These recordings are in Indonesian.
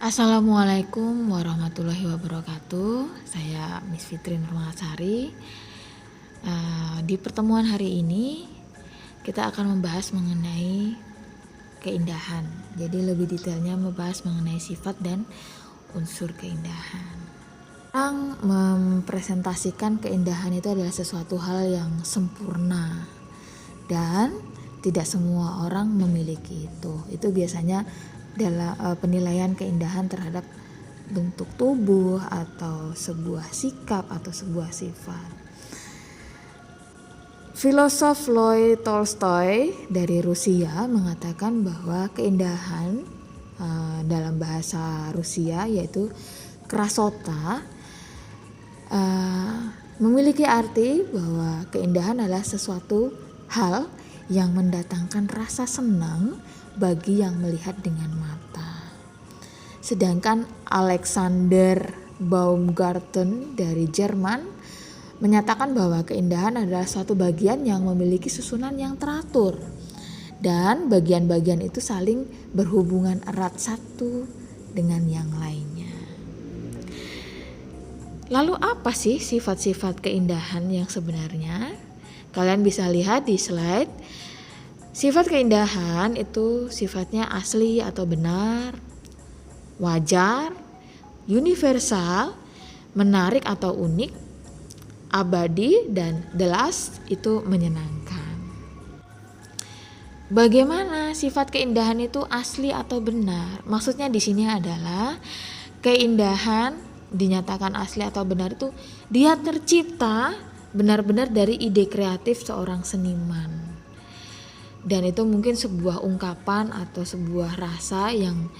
Assalamualaikum warahmatullahi wabarakatuh. Saya Miss Fitri Nurmalasari. Di pertemuan hari ini kita akan membahas mengenai keindahan. Jadi lebih detailnya membahas mengenai sifat dan unsur keindahan. Orang mempresentasikan keindahan itu adalah sesuatu hal yang sempurna dan tidak semua orang memiliki itu. Itu biasanya dalam penilaian keindahan terhadap bentuk tubuh atau sebuah sikap atau sebuah sifat. Filosof Leo Tolstoy dari Rusia mengatakan bahwa keindahan dalam bahasa Rusia yaitu krasota memiliki arti bahwa keindahan adalah sesuatu hal yang mendatangkan rasa senang bagi yang melihat dengan mata. Sedangkan Alexander Baumgarten dari Jerman menyatakan bahwa keindahan adalah suatu bagian yang memiliki susunan yang teratur dan bagian-bagian itu saling berhubungan erat satu dengan yang lainnya. Lalu apa sih sifat-sifat keindahan yang sebenarnya? Kalian bisa lihat di slide. Sifat keindahan itu sifatnya asli atau benar, wajar, universal, menarik atau unik, abadi, dan the last itu menyenangkan. Bagaimana sifat keindahan itu asli atau benar? Maksudnya di sini adalah keindahan dinyatakan asli atau benar itu dia tercipta benar-benar dari ide kreatif seorang seniman. Dan itu mungkin sebuah ungkapan atau sebuah rasa yang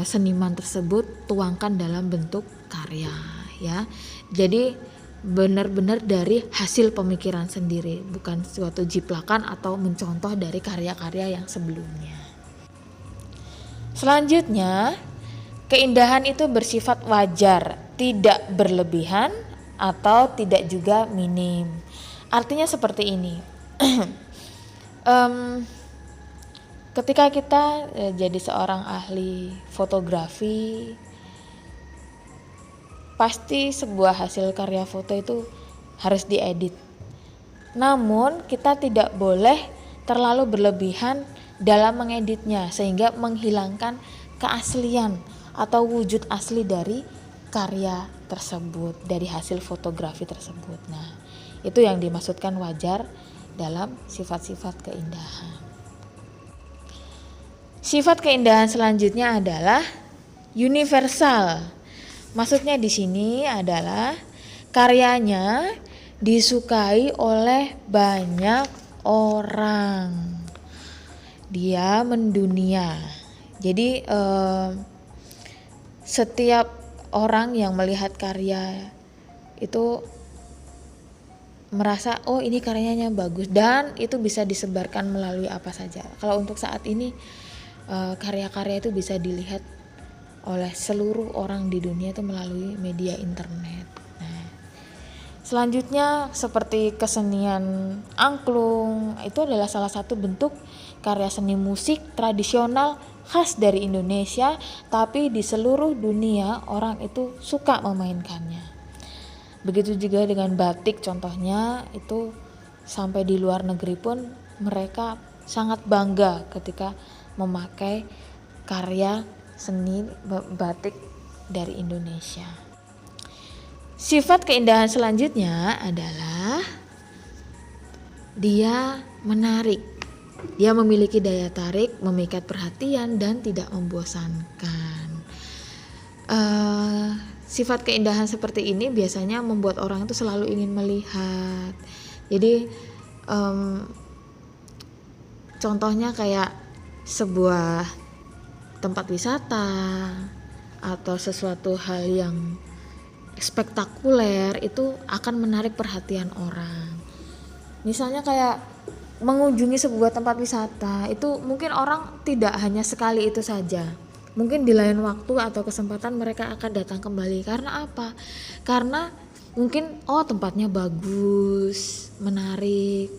seniman tersebut tuangkan dalam bentuk karya, ya. Jadi benar-benar dari hasil pemikiran sendiri, bukan suatu jiplakan atau mencontoh dari karya-karya yang sebelumnya. Selanjutnya, keindahan itu bersifat wajar, tidak berlebihan atau tidak juga minim. Artinya seperti ini. Ketika kita jadi seorang ahli fotografi, pasti sebuah hasil karya foto itu harus diedit. Namun kita tidak boleh terlalu berlebihan dalam mengeditnya sehingga menghilangkan keaslian atau wujud asli dari karya tersebut, dari hasil fotografi tersebut. Nah, itu yang dimaksudkan wajar dalam sifat-sifat keindahan. Sifat keindahan selanjutnya adalah universal. Maksudnya di sini adalah karyanya disukai oleh banyak orang. Dia mendunia. Jadi setiap orang yang melihat karya itu merasa oh ini karyanya bagus dan itu bisa disebarkan melalui apa saja. Kalau untuk saat ini karya-karya itu bisa dilihat oleh seluruh orang di dunia itu melalui media internet. Nah, selanjutnya seperti kesenian angklung, itu adalah salah satu bentuk karya seni musik tradisional khas dari Indonesia, tapi di seluruh dunia orang itu suka memainkannya. Begitu juga dengan batik, contohnya itu sampai di luar negeri pun mereka sangat bangga ketika memakai karya seni batik dari Indonesia. Sifat keindahan selanjutnya adalah dia menarik. Dia memiliki daya tarik, memikat perhatian dan tidak membosankan. Sifat keindahan seperti ini biasanya membuat orang itu selalu ingin melihat. Jadi contohnya kayak sebuah tempat wisata atau sesuatu hal yang spektakuler itu akan menarik perhatian orang. Misalnya kayak mengunjungi sebuah tempat wisata, itu mungkin orang tidak hanya sekali itu saja. Mungkin di lain waktu atau kesempatan mereka akan datang kembali. Karena apa? Karena mungkin tempat-nya bagus, menarik,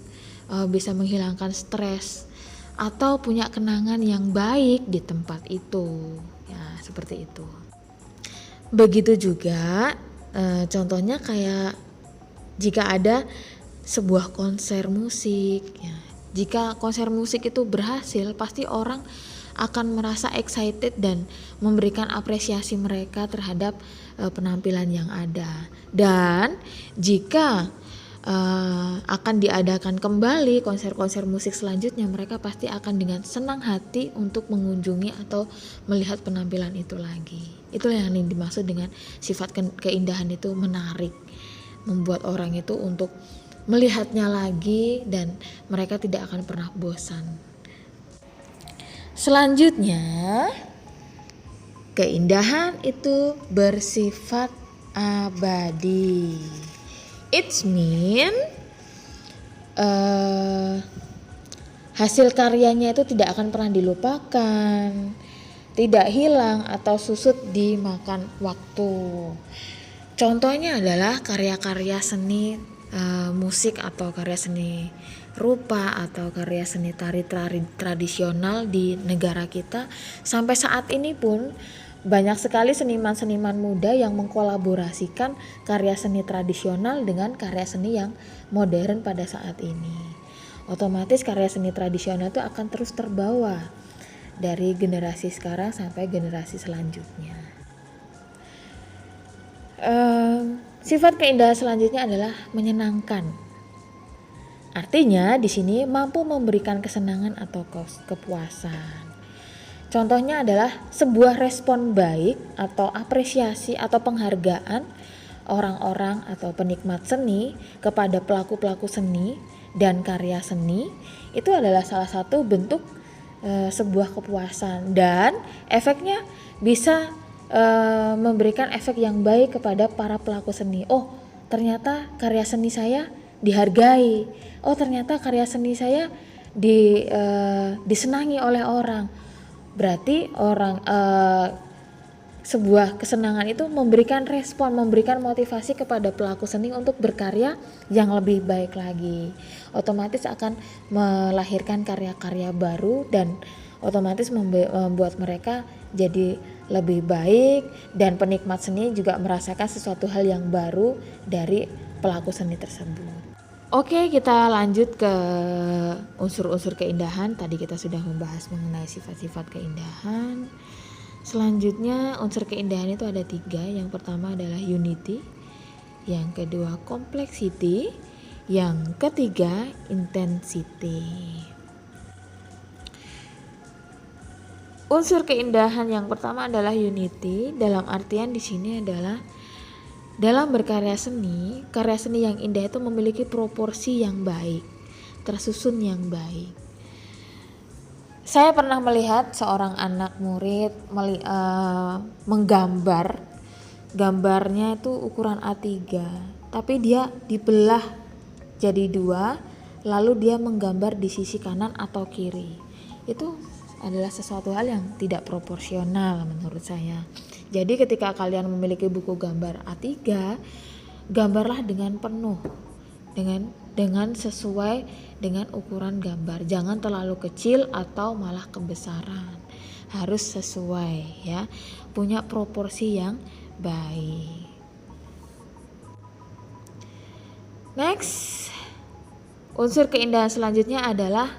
bisa menghilangkan stres atau punya kenangan yang baik di tempat itu. Ya, seperti itu. Begitu juga contohnya kayak jika ada sebuah konser musik ya. Jika konser musik itu berhasil, pasti orang akan merasa excited dan memberikan apresiasi mereka terhadap penampilan yang ada. Dan jika akan diadakan kembali konser-konser musik selanjutnya, mereka pasti akan dengan senang hati untuk mengunjungi atau melihat penampilan itu lagi. Itulah yang dimaksud dengan sifat keindahan itu menarik, membuat orang itu untuk melihatnya lagi dan mereka tidak akan pernah bosan. Selanjutnya, keindahan itu bersifat abadi. It mean hasil karyanya itu tidak akan pernah dilupakan, tidak hilang atau susut dimakan waktu. Contohnya adalah karya-karya seni musik atau karya seni rupa atau karya seni tari tradisional di negara kita. Sampai saat ini pun banyak sekali seniman-seniman muda yang mengkolaborasikan karya seni tradisional dengan karya seni yang modern pada saat ini. Otomatis karya seni tradisional itu akan terus terbawa dari generasi sekarang sampai generasi selanjutnya. Sifat keindahan selanjutnya adalah menyenangkan. Artinya di sini mampu memberikan kesenangan atau kepuasan. Contohnya adalah sebuah respon baik atau apresiasi atau penghargaan orang-orang atau penikmat seni kepada pelaku-pelaku seni dan karya seni itu adalah salah satu bentuk sebuah kepuasan, dan efeknya bisa memberikan efek yang baik kepada para pelaku seni. Oh, ternyata karya seni saya dihargai. Oh, ternyata karya seni saya disenangi oleh orang. Berarti sebuah kesenangan itu memberikan respon, memberikan motivasi kepada pelaku seni untuk berkarya yang lebih baik lagi. Otomatis akan melahirkan karya-karya baru dan otomatis membuat mereka jadi lebih baik, dan penikmat seni juga merasakan sesuatu hal yang baru dari pelaku seni tersebut. Oke, kita lanjut ke unsur-unsur keindahan. Tadi kita sudah membahas mengenai sifat-sifat keindahan. Selanjutnya unsur keindahan itu ada 3. Yang pertama adalah unity, yang kedua complexity, yang ketiga intensity. Unsur keindahan yang pertama adalah unity. Dalam artian di sini adalah dalam berkarya seni, karya seni yang indah itu memiliki proporsi yang baik, tersusun yang baik. Saya pernah melihat seorang anak murid menggambar, gambarnya itu ukuran A3, tapi dia dibelah jadi 2, lalu dia menggambar di sisi kanan atau kiri. Itu adalah sesuatu hal yang tidak proporsional menurut saya. Jadi ketika kalian memiliki buku gambar A3, gambarlah dengan penuh, dengan sesuai dengan ukuran gambar. Jangan terlalu kecil atau malah kebesaran. Harus sesuai ya, punya proporsi yang baik. Next, unsur keindahan selanjutnya adalah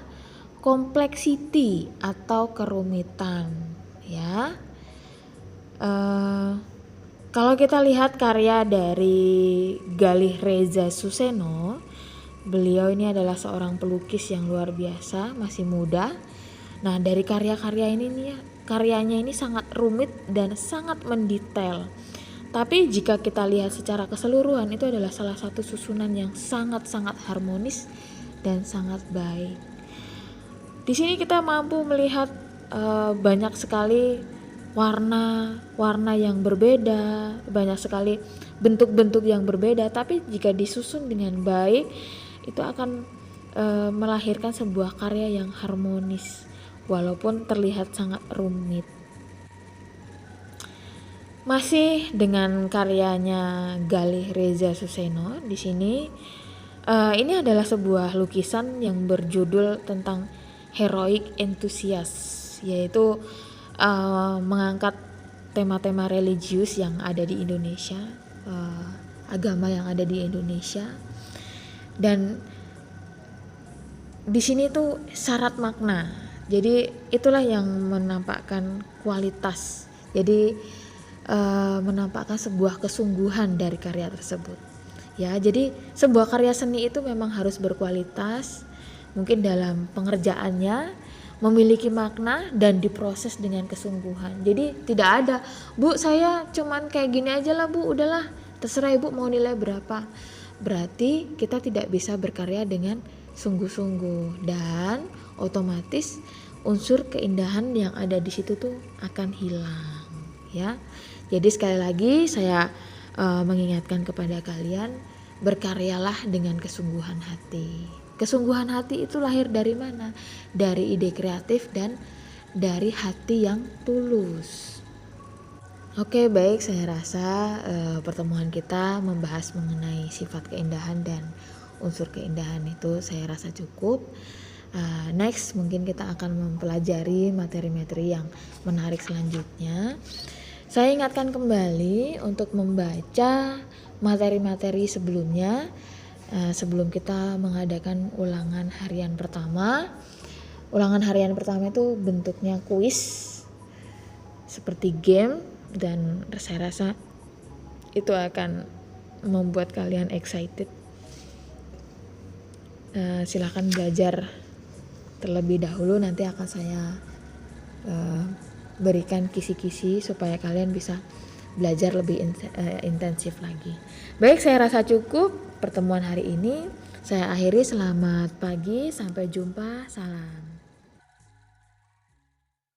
complexity atau kerumitan ya. Kalau kita lihat karya dari Galih Reza Suseno, beliau ini adalah seorang pelukis yang luar biasa, masih muda. Nah, dari karyanya ini sangat rumit dan sangat mendetail. Tapi jika kita lihat secara keseluruhan, itu adalah salah satu susunan yang sangat-sangat harmonis dan sangat baik. Di sini kita mampu melihat banyak sekali warna yang berbeda, banyak sekali bentuk-bentuk yang berbeda, tapi jika disusun dengan baik itu akan melahirkan sebuah karya yang harmonis walaupun terlihat sangat rumit. Masih dengan karyanya Galih Reza Suseno, di sini ini adalah sebuah lukisan yang berjudul tentang heroic enthusiast, yaitu mengangkat tema-tema religius yang ada di Indonesia, agama yang ada di Indonesia. Dan di sini tuh syarat makna. Jadi itulah yang menampakkan kualitas. Jadi menampakkan sebuah kesungguhan dari karya tersebut. Ya, jadi sebuah karya seni itu memang harus berkualitas, mungkin dalam pengerjaannya memiliki makna dan diproses dengan kesungguhan. Jadi tidak ada, Bu, saya cuman kayak gini aja lah, Bu, udahlah terserah Ibu mau nilai berapa. Berarti kita tidak bisa berkarya dengan sungguh-sungguh, dan otomatis unsur keindahan yang ada di situ tuh akan hilang, ya. Jadi sekali lagi saya mengingatkan kepada kalian, berkaryalah dengan kesungguhan hati. Kesungguhan hati itu lahir dari mana? Dari ide kreatif dan dari hati yang tulus. Oke, baik, saya rasa pertemuan kita membahas mengenai sifat keindahan dan unsur keindahan itu saya rasa cukup. Next mungkin kita akan mempelajari materi-materi yang menarik selanjutnya. Saya ingatkan kembali untuk membaca materi-materi sebelumnya sebelum kita mengadakan ulangan harian pertama. Ulangan harian pertama itu bentuknya kuis seperti game, dan saya rasa itu akan membuat kalian excited. Silakan belajar terlebih dahulu, nanti akan saya berikan kisi-kisi supaya kalian bisa belajar lebih intensif lagi. Baik, saya rasa cukup pertemuan hari ini. Saya akhiri, selamat pagi, sampai jumpa, salam.